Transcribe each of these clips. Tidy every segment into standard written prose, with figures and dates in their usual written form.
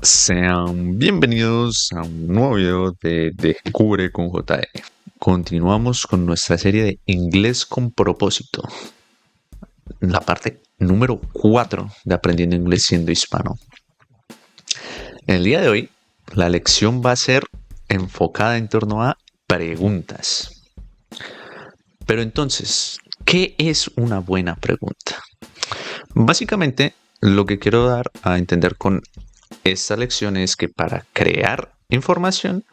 Sean bienvenidos a un nuevo video de Descubre con JE. Continuamos con nuestra serie de Inglés con propósito, la parte número 4 de Aprendiendo Inglés siendo hispano. En el día de hoy, la lección va a ser enfocada en torno a preguntas. Pero entonces, ¿qué es una buena pregunta? Básicamente, lo que quiero dar a entender con esta lección es que para crear información,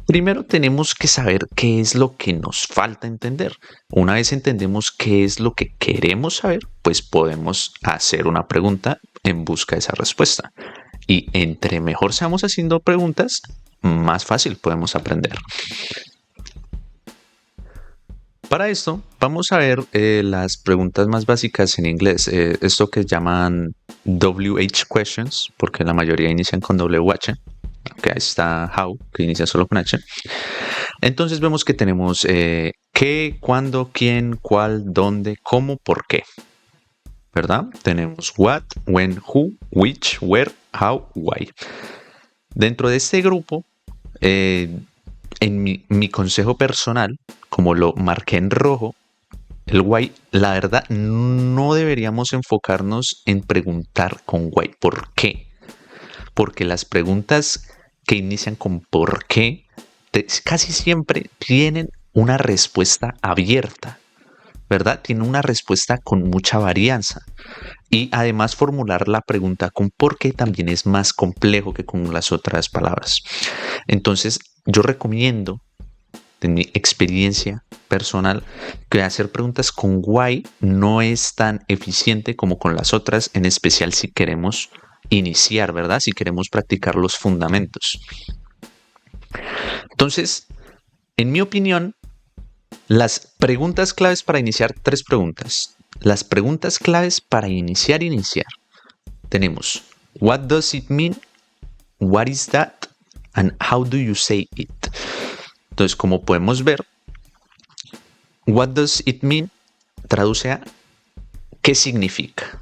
primero tenemos que saber qué es lo que nos falta entender. Una vez entendemos qué es lo que queremos saber, pues podemos hacer una pregunta en busca de esa respuesta. Y entre mejor seamos haciendo preguntas, más fácil podemos aprender. Para esto, vamos a ver las preguntas más básicas en inglés. Esto que llaman WH questions, porque la mayoría inician con WH. Que ahí está how, que inicia solo con H. Entonces vemos que tenemos qué, cuándo, quién, cuál, dónde, cómo, por qué. ¿Verdad? Tenemos what, when, who, which, where, how, why. Dentro de este grupo, en mi consejo personal, como lo marqué en rojo, el why, la verdad, no deberíamos enfocarnos en preguntar con why. ¿Por qué? Porque las preguntas que inician con por qué casi siempre tienen una respuesta abierta, ¿verdad? Tienen una respuesta con mucha varianza. Y además formular la pregunta con por qué también es más complejo que con las otras palabras. Entonces, yo recomiendo, en mi experiencia personal, que hacer preguntas con why no es tan eficiente como con las otras, en especial si queremos iniciar, ¿verdad? Si queremos practicar los fundamentos. Entonces, en mi opinión, las preguntas claves para iniciar, tres preguntas. Las preguntas claves para iniciar. Tenemos, what does it mean? What is that? And how do you say it? Entonces, como podemos ver, what does it mean traduce a ¿qué significa?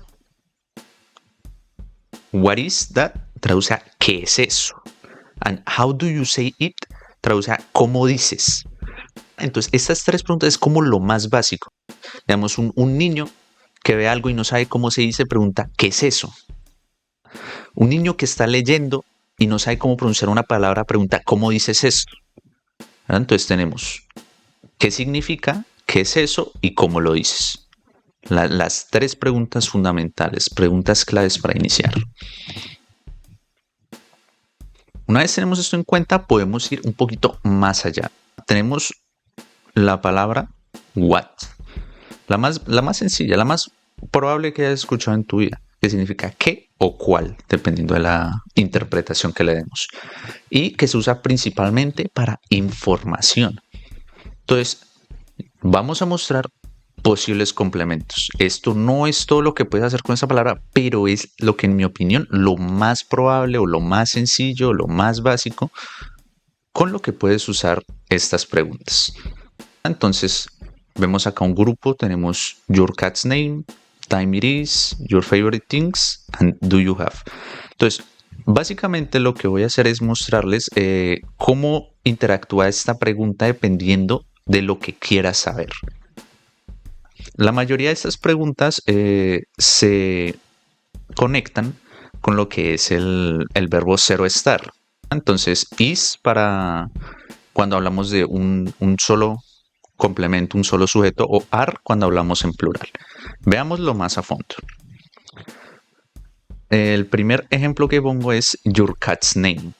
What is that traduce a ¿qué es eso? And how do you say it traduce a ¿cómo dices? Entonces, estas tres preguntas es como lo más básico. Digamos, un niño que ve algo y no sabe cómo se dice, pregunta, ¿qué es eso? Un niño que está leyendo y no sabe cómo pronunciar una palabra, pregunta, ¿cómo dices esto? Entonces tenemos, ¿qué significa? ¿Qué es eso? Y ¿cómo lo dices? Las tres preguntas fundamentales, preguntas claves para iniciar. Una vez tenemos esto en cuenta, podemos ir un poquito más allá. Tenemos la palabra what. La más sencilla, la más probable que hayas escuchado en tu vida, que significa qué o cuál, dependiendo de la interpretación que le demos. Y que se usa principalmente para información. Entonces, vamos a mostrar posibles complementos. Esto no es todo lo que puedes hacer con esa palabra, pero es lo que en mi opinión lo más probable o lo más sencillo, lo más básico con lo que puedes usar estas preguntas. Entonces, vemos acá un grupo, tenemos your cat's name, time it is, your favorite things, and do you have. Entonces, básicamente lo que voy a hacer es mostrarles cómo interactúa esta pregunta dependiendo de lo que quieras saber. La mayoría de estas preguntas se conectan con lo que es el verbo ser o estar. Entonces, is para cuando hablamos de un solo complemento, un solo sujeto, o are cuando hablamos en plural. Veámoslo más a fondo. El primer ejemplo que pongo es your cat's name.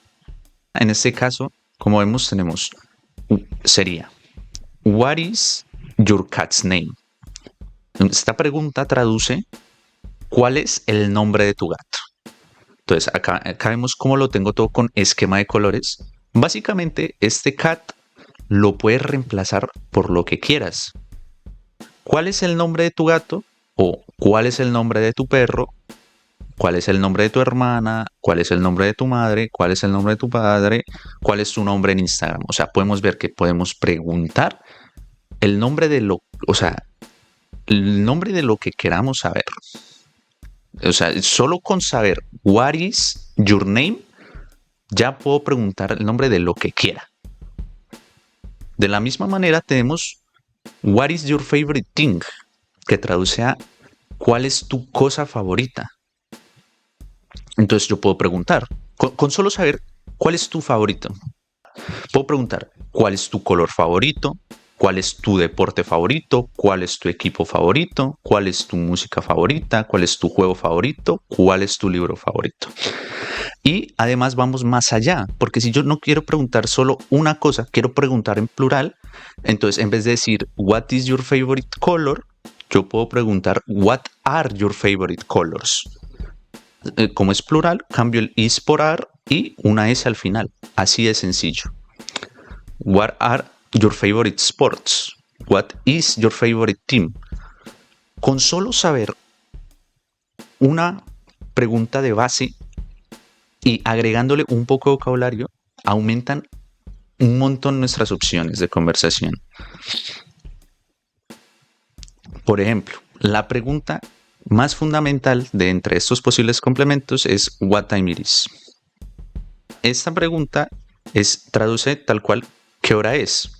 En este caso, como vemos, tenemos sería what is your cat's name? Esta pregunta traduce ¿cuál es el nombre de tu gato? Entonces, acá vemos cómo lo tengo todo con esquema de colores. Básicamente, este cat lo puedes reemplazar por lo que quieras. ¿Cuál es el nombre de tu gato? O ¿cuál es el nombre de tu perro? ¿Cuál es el nombre de tu hermana? ¿Cuál es el nombre de tu madre? ¿Cuál es el nombre de tu padre? ¿Cuál es tu nombre en Instagram? O sea, podemos ver que podemos preguntar el nombre de lo, o sea, el nombre de lo que queramos saber. O sea, solo con saber what is your name, ya puedo preguntar el nombre de lo que quiera. De la misma manera tenemos What is your favorite thing? Que traduce a ¿cuál es tu cosa favorita? Entonces yo puedo preguntar, con solo saber cuál es tu favorito. Puedo preguntar, ¿cuál es tu color favorito? ¿Cuál es tu deporte favorito? ¿Cuál es tu equipo favorito? ¿Cuál es tu música favorita? ¿Cuál es tu juego favorito? ¿Cuál es tu libro favorito? Y además vamos más allá, porque si yo no quiero preguntar solo una cosa, quiero preguntar en plural, entonces en vez de decir, what is your favorite color? Yo puedo preguntar, what are your favorite colors? Como es plural, cambio el is por are y una S al final. Así de sencillo. What are your favorite sports? What is your favorite team? Con solo saber una pregunta de base y agregándole un poco de vocabulario, aumentan un montón nuestras opciones de conversación. Por ejemplo, la pregunta más fundamental de entre estos posibles complementos es what time it is. Esta pregunta traduce tal cual qué hora es,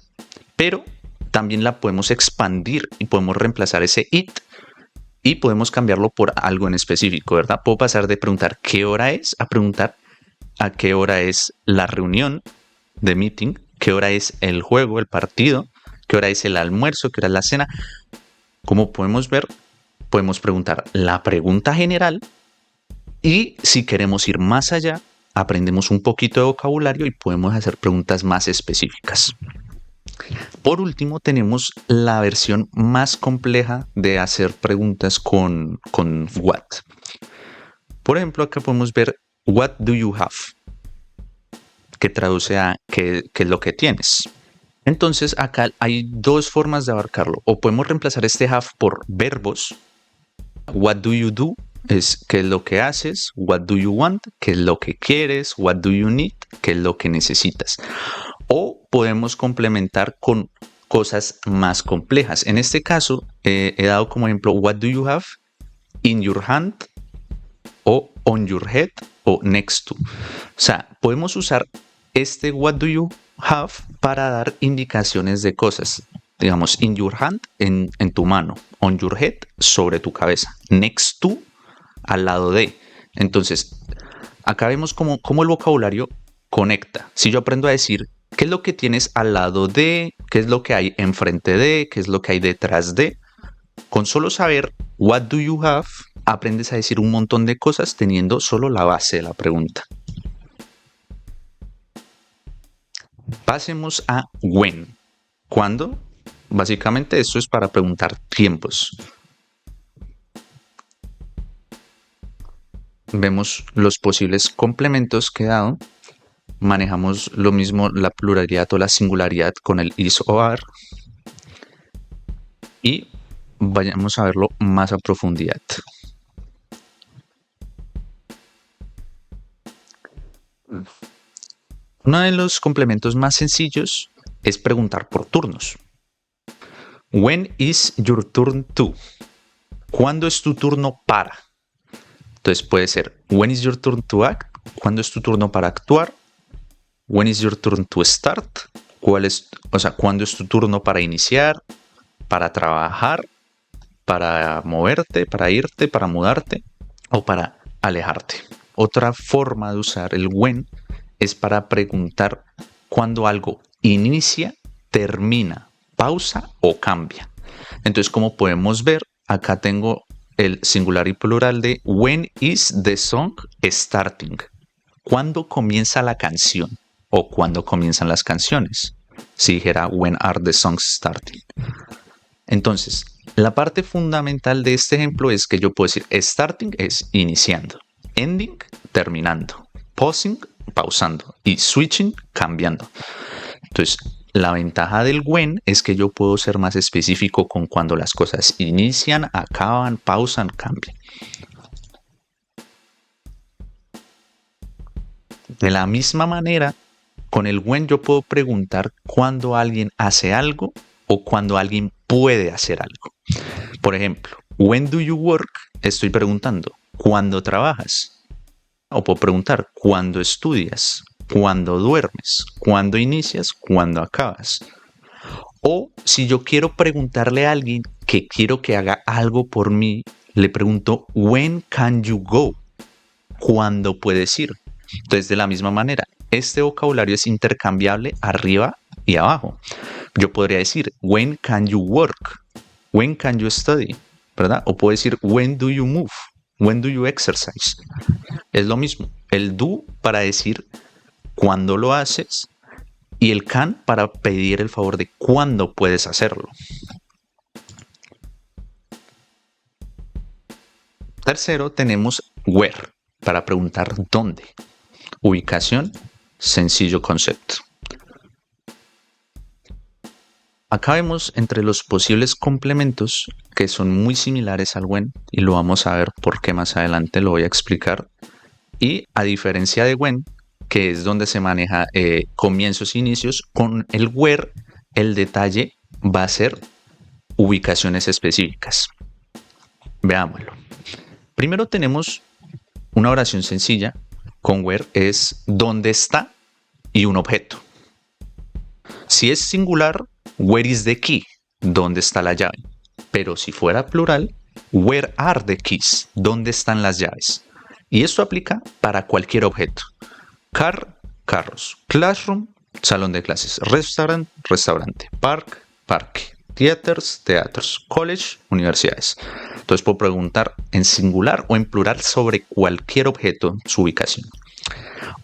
pero también la podemos expandir y podemos reemplazar ese it y podemos cambiarlo por algo en específico, ¿verdad? Puedo pasar de preguntar qué hora es a preguntar a qué hora es la reunión de meeting, qué hora es el juego, el partido, qué hora es el almuerzo, qué hora es la cena. Como podemos ver, podemos preguntar la pregunta general y si queremos ir más allá, aprendemos un poquito de vocabulario y podemos hacer preguntas más específicas. Por último, tenemos la versión más compleja de hacer preguntas con what. Por ejemplo, acá podemos ver what do you have, que traduce a qué es lo que tienes. Entonces acá hay dos formas de abarcarlo. O podemos reemplazar este have por verbos. What do you do es qué es lo que haces. What do you want, qué es lo que quieres. What do you need, qué es lo que necesitas. O podemos complementar con cosas más complejas. En este caso he dado como ejemplo what do you have in your hand o on your head o next to. O sea, podemos usar este what do you have para dar indicaciones de cosas. Digamos, in your hand, en tu mano. On your head, sobre tu cabeza. Next to, al lado de. Entonces, acá vemos cómo el vocabulario conecta. Si yo aprendo a decir qué es lo que tienes al lado de, qué es lo que hay enfrente de, qué es lo que hay detrás de, con solo saber what do you have, aprendes a decir un montón de cosas teniendo solo la base de la pregunta. Pasemos a when. ¿Cuándo? Básicamente esto es para preguntar tiempos. Vemos los posibles complementos que he dado. Manejamos lo mismo, la pluralidad o la singularidad con el is o are. Y vayamos a verlo más a profundidad. Uno de los complementos más sencillos es preguntar por turnos. When is your turn to? ¿Cuándo es tu turno para? Entonces puede ser when is your turn to act? ¿Cuándo es tu turno para actuar? When is your turn to start? ¿Cuándo es tu turno para iniciar? ¿Para trabajar? ¿Para moverte? ¿Para irte? ¿Para mudarte? ¿O para alejarte? Otra forma de usar el when es para preguntar cuando algo inicia, termina, pausa o cambia. Entonces, como podemos ver, acá tengo el singular y plural de when is the song starting? ¿Cuándo comienza la canción? O ¿cuándo comienzan las canciones? Si dijera when are the songs starting? Entonces, la parte fundamental de este ejemplo es que yo puedo decir starting es iniciando, ending terminando, pausing pausando y switching cambiando. Entonces, la ventaja del when es que yo puedo ser más específico con cuando las cosas inician, acaban, pausan, cambian. De la misma manera, con el when yo puedo preguntar cuando alguien hace algo o cuando alguien puede hacer algo. Por ejemplo, when do you work? Estoy preguntando, ¿cuándo trabajas? O puedo preguntar, ¿cuándo estudias? cuando duermes, cuando inicias, cuando acabas. O si yo quiero preguntarle a alguien que quiero que haga algo por mí, le pregunto, when can you go? ¿Cuándo puedes ir? Entonces, de la misma manera, este vocabulario es intercambiable arriba y abajo. Yo podría decir, when can you work? When can you study? ¿Verdad? O puedo decir, when do you move? When do you exercise? Es lo mismo. El do para decir cuándo lo haces y el can para pedir el favor de cuándo puedes hacerlo. Tercero, tenemos where para preguntar dónde. Ubicación, sencillo concepto. Acá vemos entre los posibles complementos que son muy similares al when y lo vamos a ver porque más adelante lo voy a explicar. Y a diferencia de when, que es donde se maneja comienzos e inicios, con el where el detalle va a ser ubicaciones específicas. Veámoslo. Primero tenemos una oración sencilla con where es dónde está y un objeto. Si es singular, where is the key? ¿Dónde está la llave? Pero si fuera plural, where are the keys? ¿Dónde están las llaves? Y esto aplica para cualquier objeto. Car, carros. Classroom, salón de clases. Restaurant, restaurante. Park, parque. Theaters, teatros. College, universidades. Entonces puedo preguntar en singular o en plural sobre cualquier objeto su ubicación.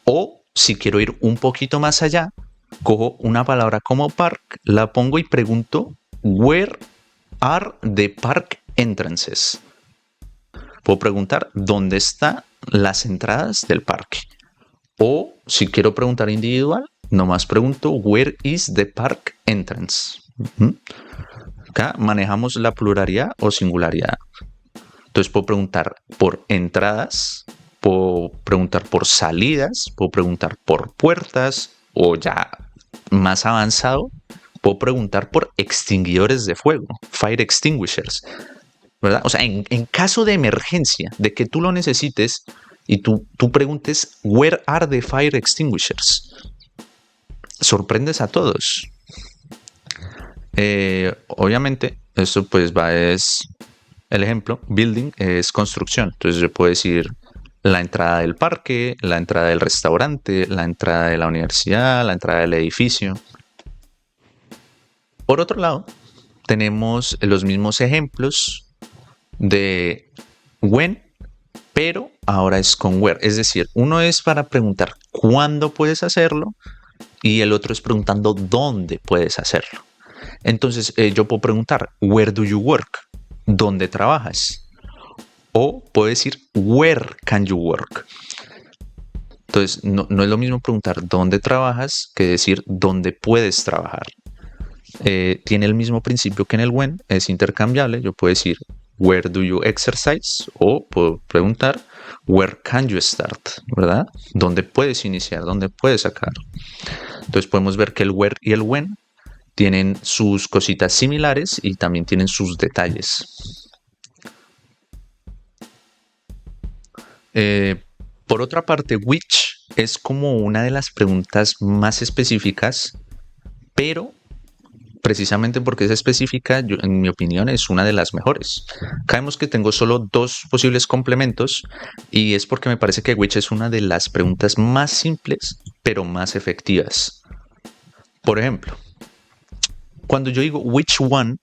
O si quiero ir un poquito más allá, cojo una palabra como park, la pongo y pregunto where are the park entrances. Puedo preguntar dónde están las entradas del parque. O si quiero preguntar individual, nomás pregunto where is the park entrance. Acá manejamos la pluralidad o singularidad. Entonces puedo preguntar por entradas, puedo preguntar por salidas, puedo preguntar por puertas o ya más avanzado, puedo preguntar por extinguidores de fuego, fire extinguishers, ¿verdad? O sea, en caso de emergencia, de que tú lo necesites y tú preguntes, where are the fire extinguishers? Sorprendes a todos. Obviamente, esto pues es el ejemplo, building es construcción. Entonces yo puedo decir la entrada del parque, la entrada del restaurante, la entrada de la universidad, la entrada del edificio. Por otro lado, tenemos los mismos ejemplos de when, pero ahora es con where. Es decir, uno es para preguntar cuándo puedes hacerlo y el otro es preguntando dónde puedes hacerlo. Entonces yo puedo preguntar, where do you work? ¿Dónde trabajas? O puedo decir, where can you work? Entonces no es lo mismo preguntar dónde trabajas que decir dónde puedes trabajar. Tiene el mismo principio que en el when, es intercambiable. Yo puedo decir, where do you exercise? O puedo preguntar, where can you start? ¿Verdad? ¿Dónde puedes iniciar? ¿Dónde puedes acabar? Entonces podemos ver que el where y el when tienen sus cositas similares y también tienen sus detalles. Por otra parte, which es como una de las preguntas más específicas, pero precisamente porque es específica, en mi opinión, es una de las mejores. Acá vemos que tengo solo dos posibles complementos y es porque me parece que which es una de las preguntas más simples, pero más efectivas. Por ejemplo, cuando yo digo which one,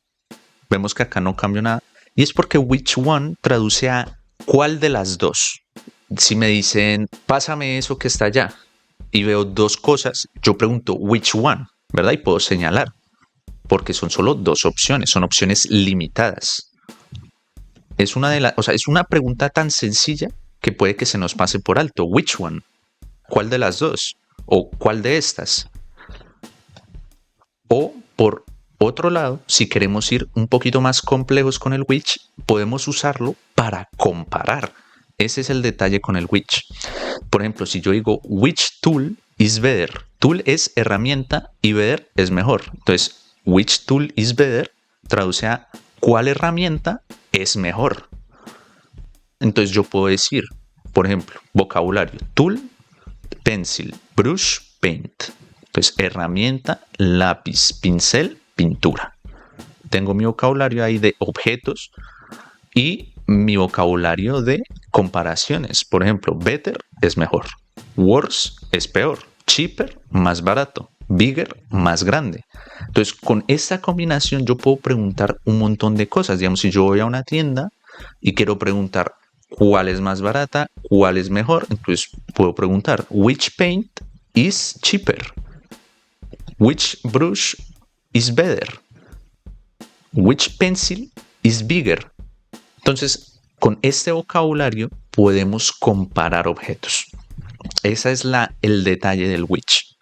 vemos que acá no cambio nada y es porque which one traduce a ¿cuál de las dos? Si me dicen, pásame eso que está allá y veo dos cosas, yo pregunto which one, ¿verdad? Y puedo señalar, porque son solo dos opciones, son opciones limitadas. Es una pregunta tan sencilla que puede que se nos pase por alto. Which one? ¿Cuál de las dos? ¿O cuál de estas? O por otro lado, si queremos ir un poquito más complejos con el which, podemos usarlo para comparar. Ese es el detalle con el which. Por ejemplo, si yo digo which tool is better, tool es herramienta y better es mejor. Entonces, which tool is better traduce a cuál herramienta es mejor. Entonces yo puedo decir, por ejemplo, vocabulario, tool, pencil, brush, paint. Entonces, herramienta, lápiz, pincel, pintura. Tengo mi vocabulario ahí de objetos y mi vocabulario de comparaciones. Por ejemplo, better es mejor, worse es peor, cheaper más barato, bigger más grande. Entonces, con esta combinación yo puedo preguntar un montón de cosas. Digamos, si yo voy a una tienda y quiero preguntar cuál es más barata, cuál es mejor, entonces puedo preguntar which paint is cheaper, which brush is better, which pencil is bigger. Entonces, con este vocabulario podemos comparar objetos. Ese es el detalle del which.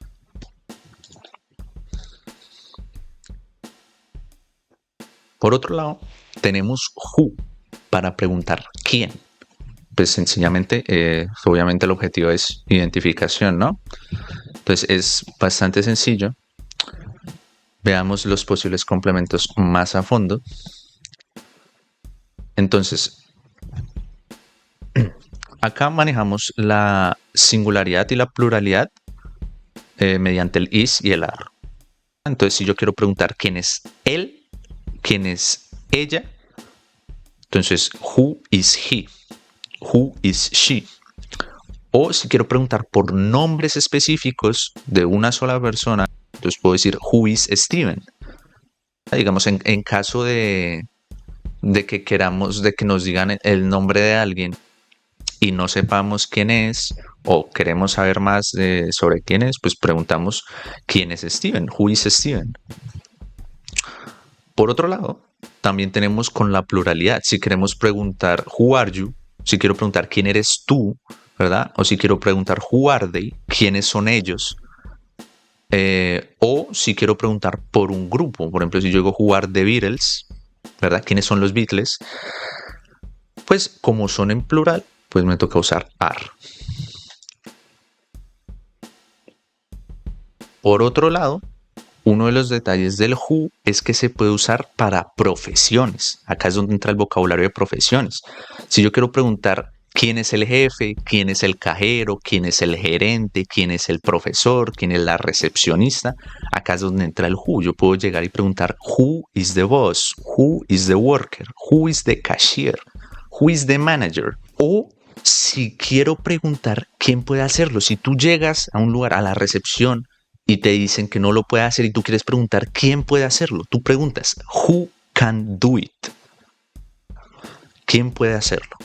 Por otro lado, tenemos who para preguntar quién. Pues sencillamente, obviamente el objetivo es identificación, ¿no? Entonces es bastante sencillo. Veamos los posibles complementos más a fondo. Entonces, acá manejamos la singularidad y la pluralidad mediante el is y el are. Entonces, si yo quiero preguntar quién es él, quién es ella, entonces, who is he? Who is she? O si quiero preguntar por nombres específicos de una sola persona, entonces puedo decir, who is Steven? Digamos, en caso de que queramos, de que nos digan el nombre de alguien y no sepamos quién es o queremos saber más sobre quién es, pues preguntamos quién es Steven, who is Steven. Por otro lado, también tenemos con la pluralidad, si queremos preguntar who are you, si quiero preguntar quién eres tú, ¿verdad? O si quiero preguntar who are they, quiénes son ellos. O si quiero preguntar por un grupo, por ejemplo, si yo digo who are the Beatles, ¿verdad? ¿Quiénes son los Beatles? Pues como son en plural, pues me toca usar are. Por otro lado, uno de los detalles del who es que se puede usar para profesiones. Acá es donde entra el vocabulario de profesiones. Si yo quiero preguntar quién es el jefe, quién es el cajero, quién es el gerente, quién es el profesor, quién es la recepcionista, acá es donde entra el who. Yo puedo llegar y preguntar who is the boss, who is the worker, who is the cashier, who is the manager. O si quiero preguntar quién puede hacerlo, si tú llegas a un lugar, a la recepción, y te dicen que no lo puede hacer y tú quieres preguntar quién puede hacerlo, tú preguntas, who can do it? ¿Quién puede hacerlo?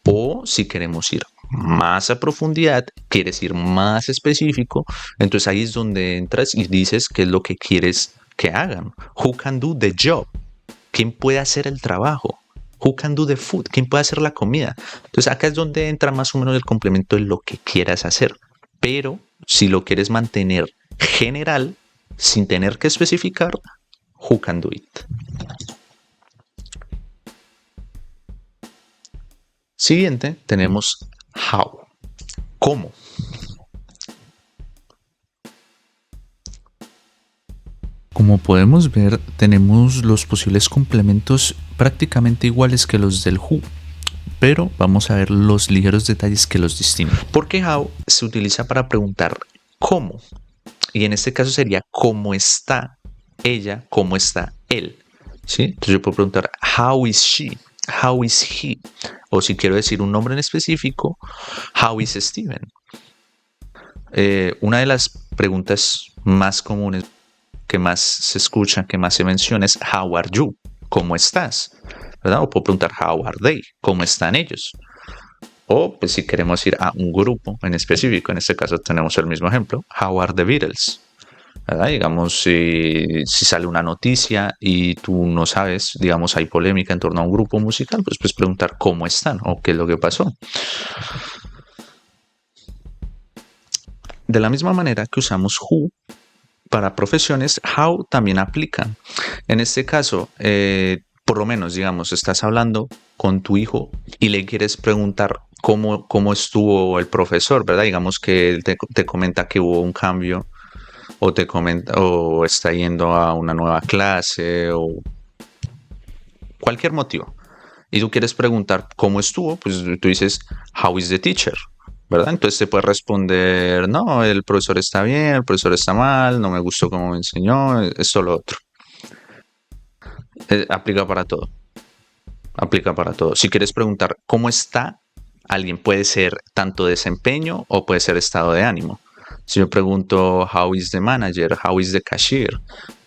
O si queremos ir más a profundidad, quieres ir más específico, entonces ahí es donde entras y dices qué es lo que quieres que hagan. Who can do the job? ¿Quién puede hacer el trabajo? Who can do the food? ¿Quién puede hacer la comida? Entonces acá es donde entra más o menos el complemento de lo que quieras hacer. Pero si lo quieres mantener general, sin tener que especificar, who can do it. Siguiente, tenemos how. ¿Cómo? Como podemos ver, tenemos los posibles complementos prácticamente iguales que los del who, pero vamos a ver los ligeros detalles que los distinguen. Porque how se utiliza para preguntar cómo, y en este caso sería cómo está ella, cómo está él. ¿Sí? Entonces yo puedo preguntar how is she, how is he, o si quiero decir un nombre en específico, how is Steven. Una de las preguntas más comunes que más se escucha, que más se menciona es how are you, ¿cómo estás? ¿Verdad? O puedo preguntar how are they, ¿cómo están ellos? O pues si queremos ir a un grupo en específico, en este caso tenemos el mismo ejemplo, how are the Beatles? ¿Verdad? Digamos, si sale una noticia y tú no sabes, digamos, hay polémica en torno a un grupo musical, pues puedes preguntar cómo están o qué es lo que pasó. De la misma manera que usamos who para profesiones, how también aplica. En este caso, por lo menos, digamos, estás hablando con tu hijo y le quieres preguntar cómo estuvo el profesor, ¿verdad? Digamos que él te comenta que hubo un cambio o te comenta o está yendo a una nueva clase o cualquier motivo. Y tú quieres preguntar cómo estuvo, pues tú dices, how is the teacher? ¿verdad? Entonces te puede responder, no, el profesor está bien, el profesor está mal, no me gustó cómo me enseñó, esto lo otro. Aplica para todo. Aplica para todo. Si quieres preguntar cómo está, alguien puede ser tanto desempeño o puede ser estado de ánimo. Si yo pregunto, how is the manager? How is the cashier?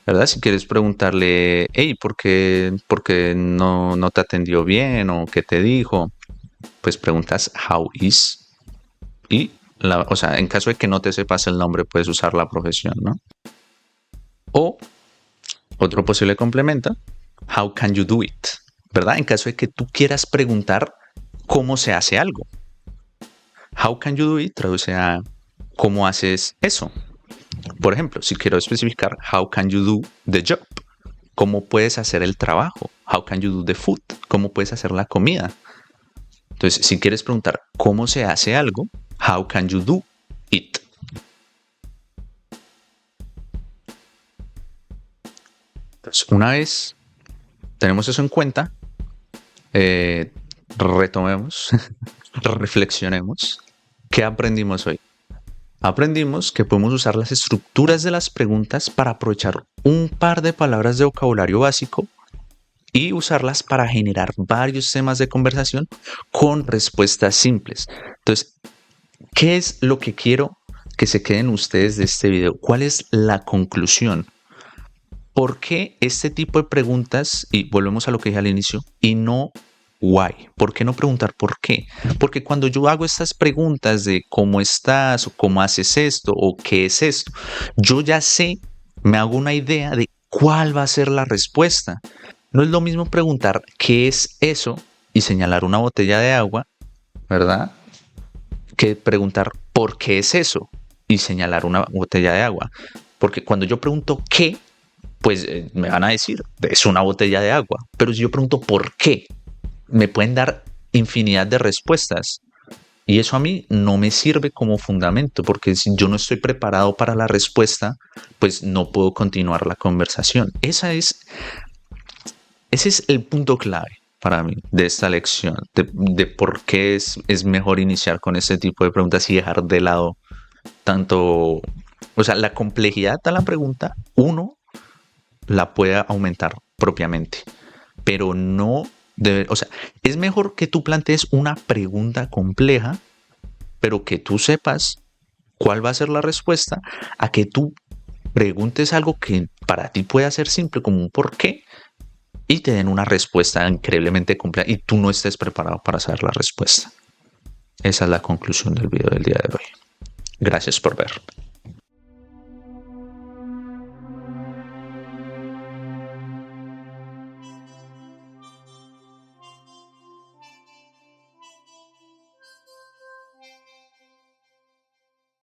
¿Verdad? Si quieres preguntarle, hey, ¿por qué no te atendió bien o qué te dijo? Pues preguntas how is y, o sea, en caso de que no te sepas el nombre, puedes usar la profesión, ¿no? O otro posible complemento, how can you do it? ¿Verdad? En caso de que tú quieras preguntar cómo se hace algo. How can you do it traduce a cómo haces eso. Por ejemplo, si quiero especificar how can you do the job, cómo puedes hacer el trabajo. How can you do the food, cómo puedes hacer la comida. Entonces, si quieres preguntar cómo se hace algo, how can you do it. Entonces, una vez tenemos eso en cuenta, retomemos, reflexionemos. ¿Qué aprendimos hoy? Aprendimos que podemos usar las estructuras de las preguntas para aprovechar un par de palabras de vocabulario básico y usarlas para generar varios temas de conversación con respuestas simples. Entonces, ¿qué es lo que quiero que se queden ustedes de este video? ¿Cuál es la conclusión? ¿Por qué este tipo de preguntas, y volvemos a lo que dije al inicio, y no why? ¿Por qué no preguntar por qué? Porque cuando yo hago estas preguntas de cómo estás, o cómo haces esto, o qué es esto, yo ya sé, me hago una idea de cuál va a ser la respuesta. No es lo mismo preguntar qué es eso y señalar una botella de agua, ¿verdad? Que preguntar por qué es eso y señalar una botella de agua. Porque cuando yo pregunto qué, pues me van a decir, es una botella de agua. Pero si yo pregunto por qué, me pueden dar infinidad de respuestas. Y eso a mí no me sirve como fundamento, porque si yo no estoy preparado para la respuesta, pues no puedo continuar la conversación. Ese es el punto clave para mí de esta lección, de por qué es mejor iniciar con este tipo de preguntas y dejar de lado tanto, o sea, la complejidad de la pregunta, uno la puede aumentar propiamente, pero no debe, o sea, es mejor que tú plantees una pregunta compleja, pero que tú sepas cuál va a ser la respuesta, a que tú preguntes algo que para ti pueda ser simple, como un por qué, y te den una respuesta increíblemente compleja y tú no estés preparado para saber la respuesta. Esa es la conclusión del video del día de hoy. Gracias por ver.